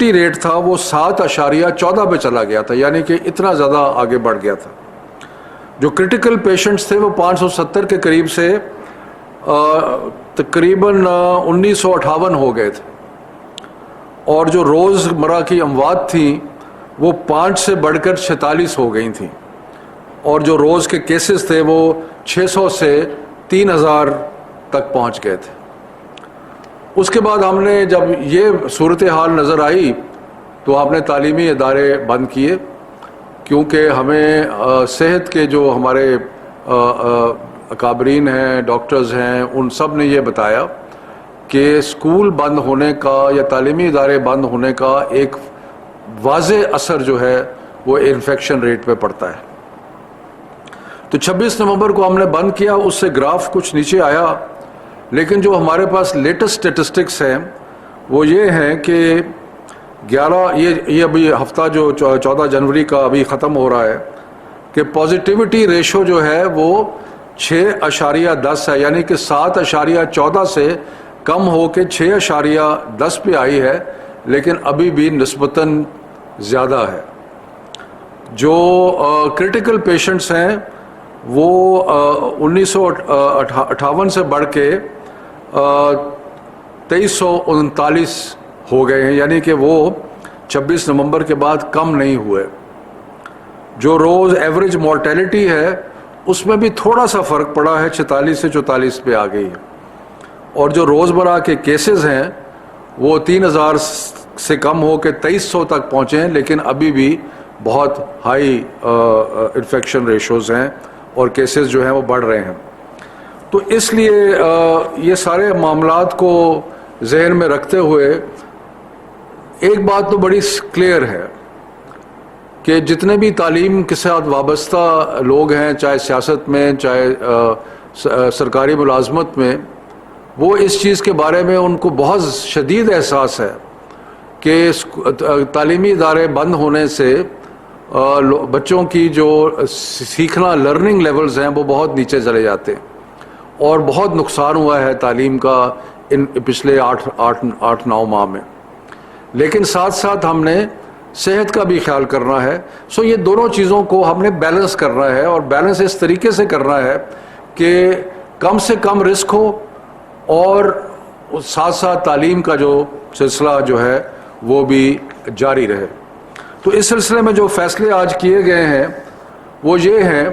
Rate تھا وہ 7.14 پہ چلا گیا تھا، یعنی کہ اتنا زیادہ آگے بڑھ گیا تھا۔ جو کرٹیکل پیشنٹس تھے وہ 570 کے قریب سے تقریباً 1958 ہو گئے تھے، اور جو روزمرہ کی اموات تھیں وہ 5 سے بڑھ کر 46 ہو گئی تھیں، اور جو روز کے کیسز تھے وہ 600 سے 3000 تک پہنچ گئے تھے۔ اس کے بعد ہم نے جب یہ صورتحال نظر آئی تو ہم نے تعلیمی ادارے بند کیے، کیونکہ ہمیں صحت کے جو ہمارے اکابرین ہیں، ڈاکٹرز ہیں، ان سب نے یہ بتایا کہ اسکول بند ہونے کا یا تعلیمی ادارے بند ہونے کا ایک واضح اثر جو ہے وہ انفیکشن ریٹ پہ پڑتا ہے۔ تو 26 نومبر کو ہم نے بند کیا، اس سے گراف کچھ نیچے آیا، لیکن جو ہمارے پاس لیٹسٹ سٹیٹسٹکس ہیں وہ یہ ہیں کہ یہ ابھی ہفتہ جو 14 جنوری کا ابھی ختم ہو رہا ہے کہ پازیٹیوٹی ریشو جو ہے وہ 6.10 ہے، یعنی کہ 7.14 سے کم ہو کے 6.10 پہ آئی ہے، لیکن ابھی بھی نسبتاً زیادہ ہے۔ جو کرٹیکل پیشنٹس ہیں وہ 1958 سے بڑھ کے 2339 ہو گئے ہیں، یعنی کہ وہ 26 نومبر کے بعد کم نہیں ہوئے۔ جو روز ایوریج مورٹیلٹی ہے اس میں بھی تھوڑا سا فرق پڑا ہے، 46 سے 44 پہ آ گئی ہے، اور جو روزمرہ کے کیسز ہیں وہ 3000 سے کم ہو کے 2300 تک پہنچے ہیں، لیکن ابھی بھی بہت ہائی انفیکشن ریشوز ہیں اور کیسز جو ہیں وہ بڑھ رہے ہیں۔ تو اس لیے یہ سارے معاملات کو ذہن میں رکھتے ہوئے ایک بات تو بڑی کلیئر ہے کہ جتنے بھی تعلیم کے ساتھ وابستہ لوگ ہیں، چاہے سیاست میں چاہے سرکاری ملازمت میں، وہ اس چیز کے بارے میں ان کو بہت شدید احساس ہے کہ تعلیمی ادارے بند ہونے سے بچوں کی جو سیکھنا لرننگ لیولز ہیں وہ بہت نیچے چلے جاتے ہیں، اور بہت نقصان ہوا ہے تعلیم کا ان پچھلے 8-9 ماہ میں۔ لیکن ساتھ ساتھ ہم نے صحت کا بھی خیال کرنا ہے، سو یہ دونوں چیزوں کو ہم نے بیلنس کرنا ہے، اور بیلنس اس طریقے سے کرنا ہے کہ کم سے کم رسک ہو اور ساتھ ساتھ تعلیم کا جو سلسلہ جو ہے وہ بھی جاری رہے۔ تو اس سلسلے میں جو فیصلے آج کیے گئے ہیں وہ یہ ہیں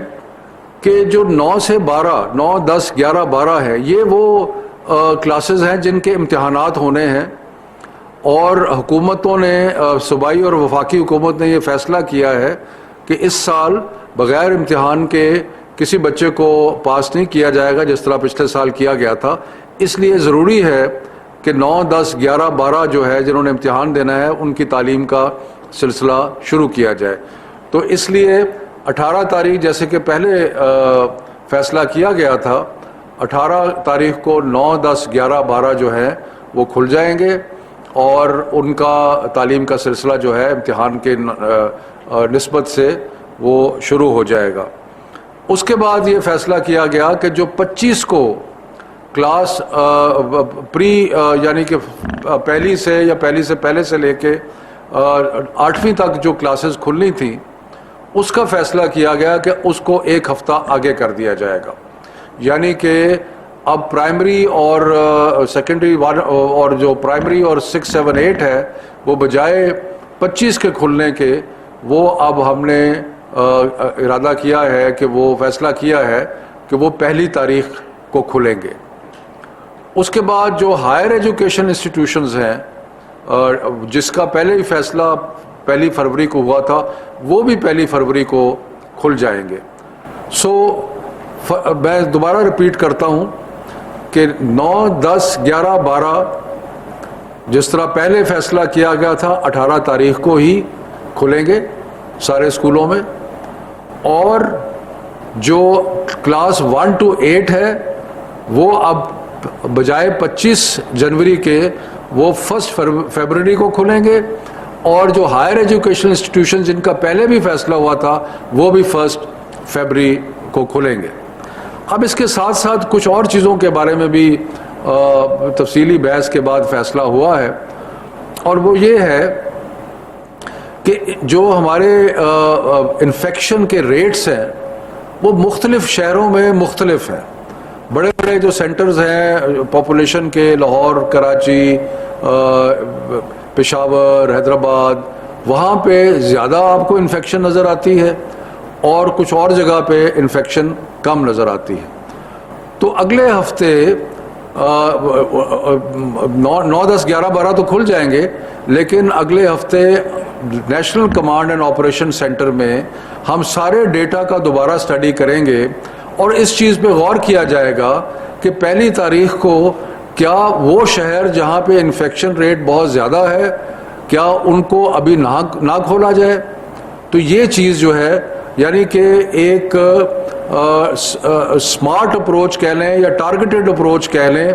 کہ جو 9 سے 12 9 10 11 12 ہے، یہ وہ کلاسز ہیں جن کے امتحانات ہونے ہیں، اور حکومتوں نے صوبائی اور وفاقی حکومت نے یہ فیصلہ کیا ہے کہ اس سال بغیر امتحان کے کسی بچے کو پاس نہیں کیا جائے گا جس طرح پچھلے سال کیا گیا تھا۔ اس لیے ضروری ہے کہ 9 10 11 12 جو ہے جنہوں نے امتحان دینا ہے ان کی تعلیم کا سلسلہ شروع کیا جائے۔ تو اس لیے 18 تاریخ جیسے کہ پہلے فیصلہ کیا گیا تھا، 18 تاریخ کو 9 10 11 12 جو ہیں وہ کھل جائیں گے، اور ان کا تعلیم کا سلسلہ جو ہے امتحان کے نسبت سے وہ شروع ہو جائے گا۔ اس کے بعد یہ فیصلہ کیا گیا کہ جو 25 کو کلاس پری یعنی کہ پہلی سے یا پہلی سے پہلے سے لے کے 8ویں تک جو کلاسز کھلنی تھیں، اس کا فیصلہ کیا گیا کہ اس کو 1 ہفتہ آگے کر دیا جائے گا، یعنی کہ اب پرائمری اور سیکنڈری اور جو پرائمری اور 6 7 8 ہے وہ بجائے 25 کے کھلنے کے، وہ اب ہم نے ارادہ کیا ہے کہ وہ فیصلہ کیا ہے کہ وہ 1 تاریخ کو کھلیں گے۔ اس کے بعد جو ہائر ایجوکیشن انسٹیٹیوشنز ہیں جس کا پہلے ہی فیصلہ 1 فروری کو ہوا تھا، وہ بھی 1 فروری کو کھل جائیں گے۔ سو میں دوبارہ ریپیٹ کرتا ہوں کہ 9 10 11 12 جس طرح پہلے فیصلہ کیا گیا تھا 18 تاریخ کو ہی کھلیں گے سارے اسکولوں میں، اور جو کلاس 1 to 8 ہے وہ اب بجائے 25 جنوری کے وہ 1 فروری کو کھلیں گے، اور جو ہائر ایجوکیشن انسٹیٹیوشن جن کا پہلے بھی فیصلہ ہوا تھا وہ بھی 1 فروری کو کھلیں گے۔ اب اس کے ساتھ ساتھ کچھ اور چیزوں کے بارے میں بھی تفصیلی بحث کے بعد فیصلہ ہوا ہے، اور وہ یہ ہے کہ جو ہمارے انفیکشن کے ریٹس ہیں وہ مختلف شہروں میں مختلف ہیں. بڑے بڑے جو سینٹرز ہیں پاپولیشن کے، لاہور، کراچی، پشاور، حیدرآباد، وہاں پہ زیادہ آپ کو انفیکشن نظر آتی ہے اور کچھ اور جگہ پہ انفیکشن کم نظر آتی ہے. تو اگلے ہفتے 9، 10، 11، 12 تو کھل جائیں گے، لیکن اگلے ہفتے national command and operation centre میں ہم سارے ڈیٹا کا دوبارہ اسٹڈی کریں گے اور اس چیز پہ غور کیا جائے گا کہ پہلی تاریخ کو کیا وہ شہر جہاں پہ انفیکشن ریٹ بہت زیادہ ہے کیا ان کو ابھی نہ کھولا جائے. تو یہ چیز جو ہے یعنی کہ ایک سمارٹ اپروچ کہہ لیں یا ٹارگیٹڈ اپروچ کہہ لیں،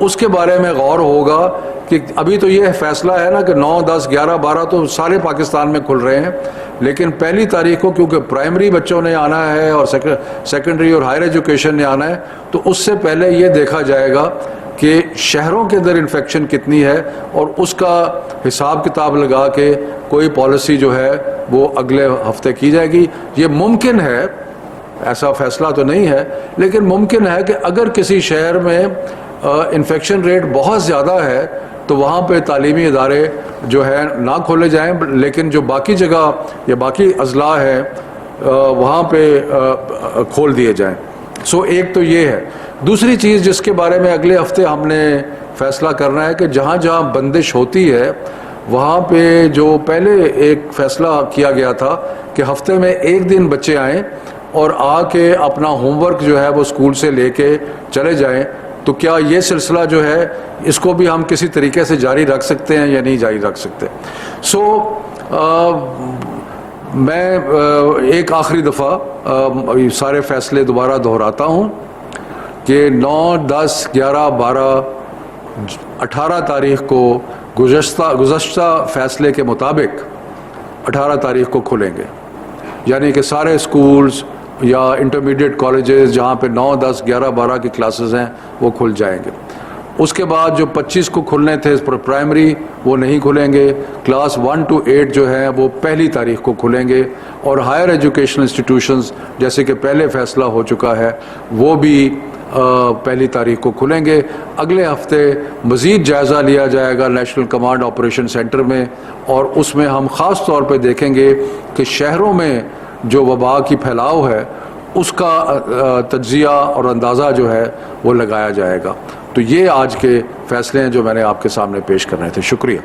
اس کے بارے میں غور ہوگا کہ ابھی تو یہ فیصلہ ہے نا کہ 9، 10، 11، 12 تو سارے پاکستان میں کھل رہے ہیں، لیکن پہلی تاریخ کو کیونکہ پرائمری بچوں نے آنا ہے اور سیکنڈری اور ہائر ایجوکیشن نے آنا ہے، تو اس سے پہلے یہ دیکھا جائے گا کہ شہروں کے اندر انفیکشن کتنی ہے اور اس کا حساب کتاب لگا کے کوئی پالیسی جو ہے وہ اگلے ہفتے کی جائے گی. یہ ممکن ہے، ایسا فیصلہ تو نہیں ہے، لیکن ممکن ہے کہ اگر کسی شہر میں انفیکشن ریٹ بہت زیادہ ہے تو وہاں پہ تعلیمی ادارے جو ہے نہ کھولے جائیں، لیکن جو باقی جگہ یا باقی اضلاع ہے وہاں پہ کھول دیے جائیں. سو ایک تو یہ ہے. دوسری چیز جس کے بارے میں اگلے ہفتے ہم نے فیصلہ کرنا ہے کہ جہاں جہاں بندش ہوتی ہے وہاں پہ جو پہلے ایک فیصلہ کیا گیا تھا کہ ہفتے میں ایک دن بچے آئیں اور آ کے اپنا ہوم ورک جو ہے وہ اسکول سے لے کے چلے جائیں، تو کیا یہ سلسلہ جو ہے اس کو بھی ہم کسی طریقے سے جاری رکھ سکتے ہیں یا نہیں جاری رکھ سکتے. سو میں ایک آخری دفعہ سارے فیصلے دوبارہ دہراتا ہوں کہ 9، 10، 11، 12، 18 تاریخ کو گزشتہ فیصلے کے مطابق 18 تاریخ کو کھلیں گے، یعنی کہ سارے اسکولز یا انٹرمیڈیٹ کالجز جہاں پہ 9، 10، 11، 12 کی کلاسز ہیں وہ کھل جائیں گے. اس کے بعد جو 25 کو کھلنے تھے پرائمری وہ نہیں کھلیں گے. کلاس 1 to 8 جو ہیں وہ پہلی تاریخ کو کھلیں گے، اور ہائر ایجوکیشن انسٹیٹیوشنز جیسے کہ پہلے فیصلہ ہو چکا ہے وہ بھی پہلی تاریخ کو کھلیں گے. اگلے ہفتے مزید جائزہ لیا جائے گا نیشنل کمانڈ آپریشن سینٹر میں، اور اس میں ہم خاص طور پہ دیکھیں گے کہ شہروں میں جو وبا کی پھیلاؤ ہے اس کا تجزیہ اور اندازہ جو ہے وہ لگایا جائے گا. تو یہ آج کے فیصلے ہیں جو میں نے آپ کے سامنے پیش کرنے تھے. شکریہ.